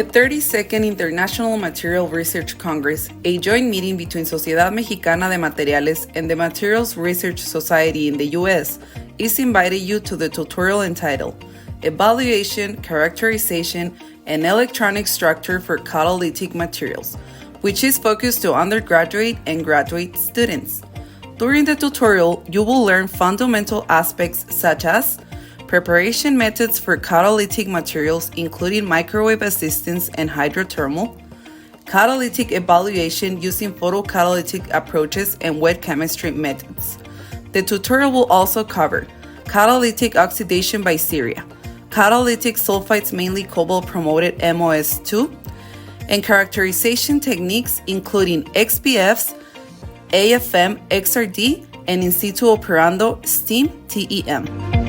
The 32nd International Material Research Congress, a joint meeting between Sociedad Mexicana de Materiales and the Materials Research Society in the U.S., is inviting you to the tutorial entitled Evaluation, Characterization, and Electronic Structure for Catalytic Materials, which is focused to undergraduate and graduate students. During the tutorial, you will learn fundamental aspects such as preparation methods for catalytic materials including microwave assistance and hydrothermal, catalytic evaluation using photo-catalytic approaches and wet chemistry methods. The tutorial will also cover catalytic oxidation by Syria, catalytic sulfides mainly cobalt-promoted MOS2, and characterization techniques including XPFs, AFM, XRD, and in situ operando STEAM TEM.